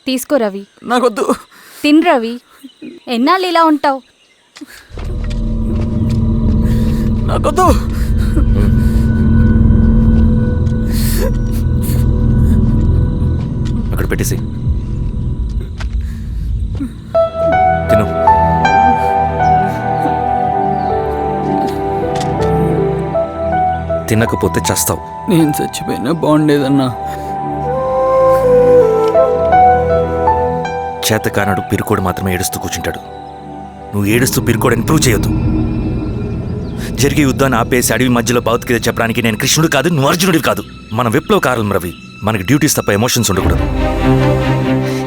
తీసుకో రవి. నాకొద్దు. తిన్ రవి. ఎన్నాళ్ళు ఇలా ఉంటావు? నాకొద్దు. అక్కడ పెట్టేసి తిను. తినకపోతే చస్తావు. నేను చచ్చిపోయినా బాగుండేదన్నా. చేతకానడు పిరుకోడు మాత్రమే ఏడుస్తూ కూర్చుంటాడు. నువ్వు ఏడుస్తూ పిరుకోడని ప్రూవ్ చేయొద్దు. జరిగే యుద్ధాన్ని ఆపేసి అడవి మధ్యలో భౌతికత చెప్పడానికి నేను కృష్ణుడు కాదు, నువ్వు అర్జునుడివి కాదు. మన విప్లవకారులం రవి. మనకి డ్యూటీస్ తప్ప ఎమోషన్స్ ఉండకూడదు.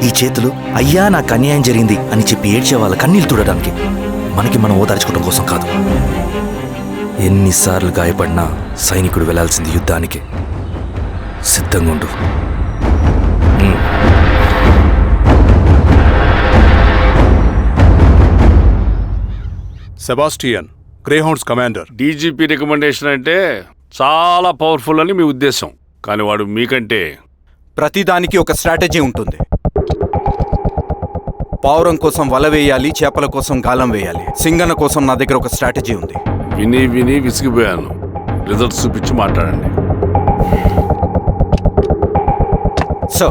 ఈ చేతులు అయ్యా నాకు అన్యాయం జరిగింది అని చెప్పి ఏడ్చే వాళ్ళ కన్నీళ్ళు చూడడానికి, మనకి మనం ఓదార్చుకోవడం కోసం కాదు. ఎన్నిసార్లు గాయపడినా సైనికుడు వెళ్లాల్సింది యుద్ధానికి. సిద్ధంగా ఉండు. Sebastian, Greyhounds commander. DGP recommendation అంటే చాలా పవర్ఫుల్ అని మీ ఉద్దేశం, కానీ వాడు మీకంటే ప్రతిదానికి ఒక స్ట్రాటజీ ఉంటుంది. పావురం కోసం వల వేయాలి, చేపల కోసం గాలం వేయాలి. సింగన్న కోసం నా దగ్గర ఒక స్ట్రాటజీ ఉంది. విని విని విసిగిపోయాను. రిజల్ట్స్ చూపించి మాట్లాడండి. సో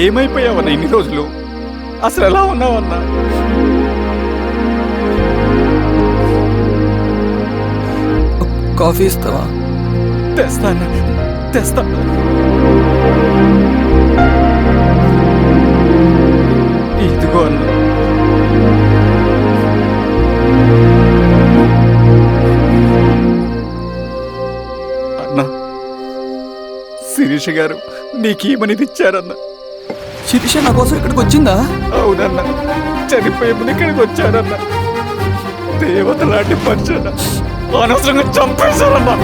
ఏమైపోయావన్నా ఇన్ని రోజులు? అసలు ఎలా ఉన్నావన్నా? కాఫీ ఇస్తావా? తెస్తాను. ఇదిగో అన్న. అన్నా, శిరీష గారు నీకేమనేది ఇచ్చారన్నా? శిరీష నా కోసం ఇక్కడికి వచ్చిందా? అవునన్నా, చనిపోయే ముందు ఇక్కడికి వచ్చారన్నా. దేవత లాంటి మనిషి అనవసరంగా చంపేశారన్నా.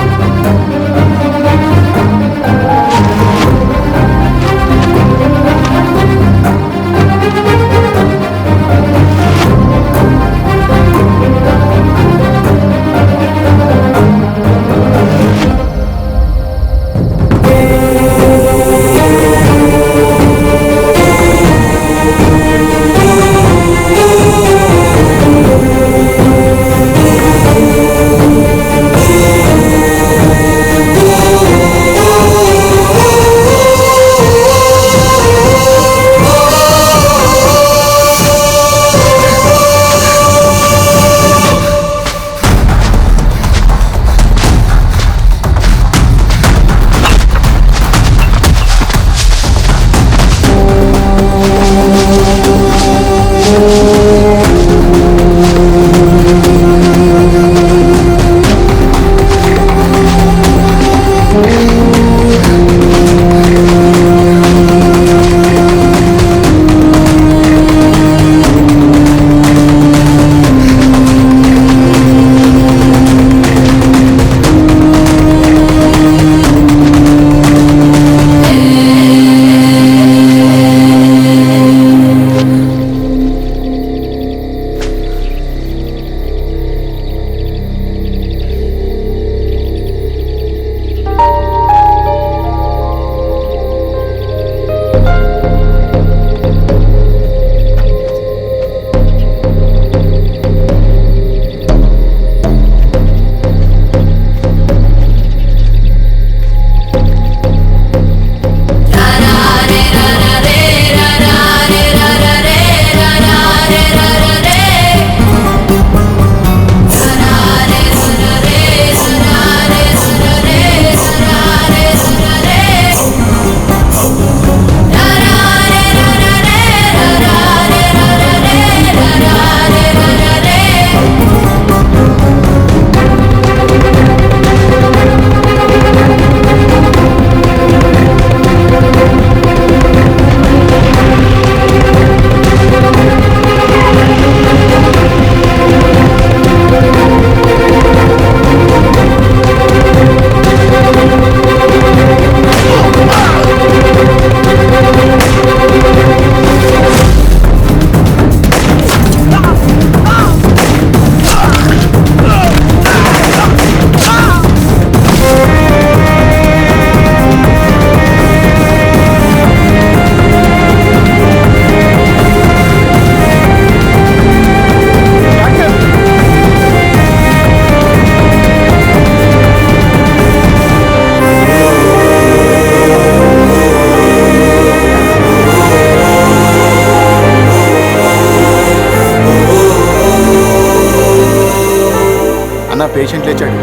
పేషెంట్ లేచాడు.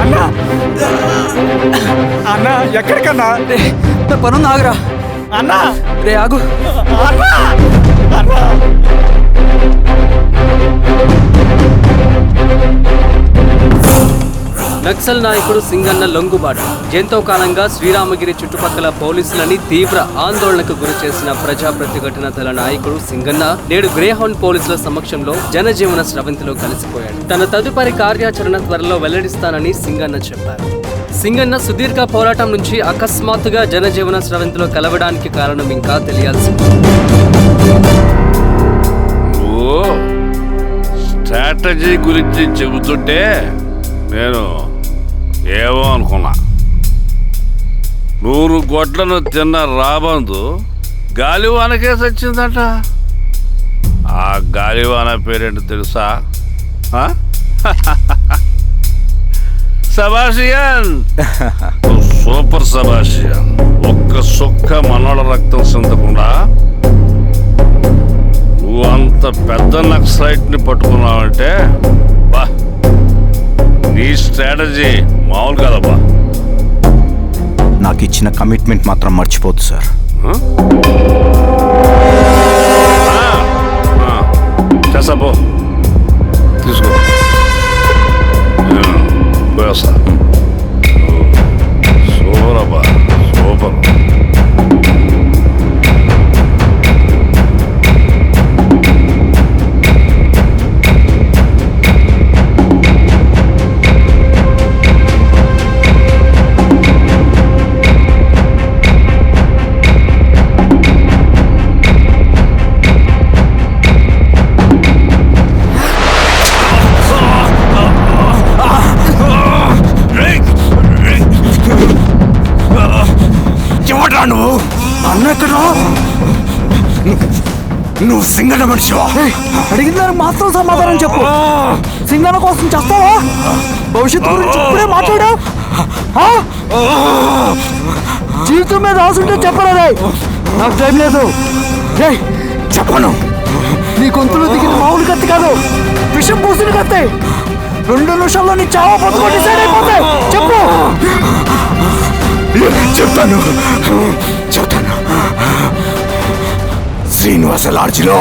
అన్నా అన్నా ఎక్కడికన్నా నా పనుంది, ఆగురా. అన్నా రే ఆగు. అన్నా అన్నా నక్సల్ నాయకుడు సింగన్న లొంగుబాటు ఎంతో కాలంగా శ్రీరామగిరి చుట్టుపక్కల పోలీసులని తీవ్ర ఆందోళనకు గురి చేసిన ప్రజా ప్రతిఘటన దళ నాయకుడు సింగన్న నేడు గ్రేహౌండ్ పోలీసుల సమక్షంలో జనజీవన స్రవంతిలో కలిసిపోయాడు. తన తదుపరి కార్యాచరణ త్వరలో వెల్లడిస్తానని సింగన్న చెప్పారు. సింగన్న సుదీర్ఘ పోరాటం నుంచి అకస్మాత్తుగా జనజీవన స్రవంతిలో కలవడానికి కారణం ఇంకా తెలియాల్సి ఉంది. నువ్వు స్ట్రాటజీ గురించి చెబుతుంటే నేను ఏమో అనుకున్నా. 100 గొడ్లను తిన్న రాబందు గాలివానకే చచ్చిందట. ఆ గాలివాన పేరేంటి తెలుసా? సబాషియన్. సూపర్ సబాషియన్. ఒక్క సుక్క మనోళ్ళ రక్తం చెందకుండా నువ్వు అంత పెద్ద నక్సలైట్ని పట్టుకున్నావంటే బా, నీ స్ట్రాటజీ మామూలు కదబ్బా. నాకు ఇచ్చిన కమిట్మెంట్ మాత్రం మర్చిపోద్దు సార్. చేసాబో, తీసుకో, పోయేస్తా. సూపరబ్బా, సూపర్. నువ్వు అన్న ఎక్కడ? నువ్వు సింగన్న మనిషివా? అడిగిన దానికి మాత్రం సమాధానం చెప్పు. సింగన్న కోసం చేస్తావా? భవిష్యత్తు గురించి ఇప్పుడే మాట్లాడా? జీవితం మీద రాసుంటే చెప్పరా? నాకు టైం లేదు. చెప్పను. నీ గొంతులో దిగిన మామూలు కత్తి కాదు, విషం పూసిన కత్తి. 2 నిమిషాల్లో నీ చావా బతుకు డిసైడ్ అయిపోతాయి. చెప్పు. చెప్తాను. శ్రీనివాస లాడ్జిలో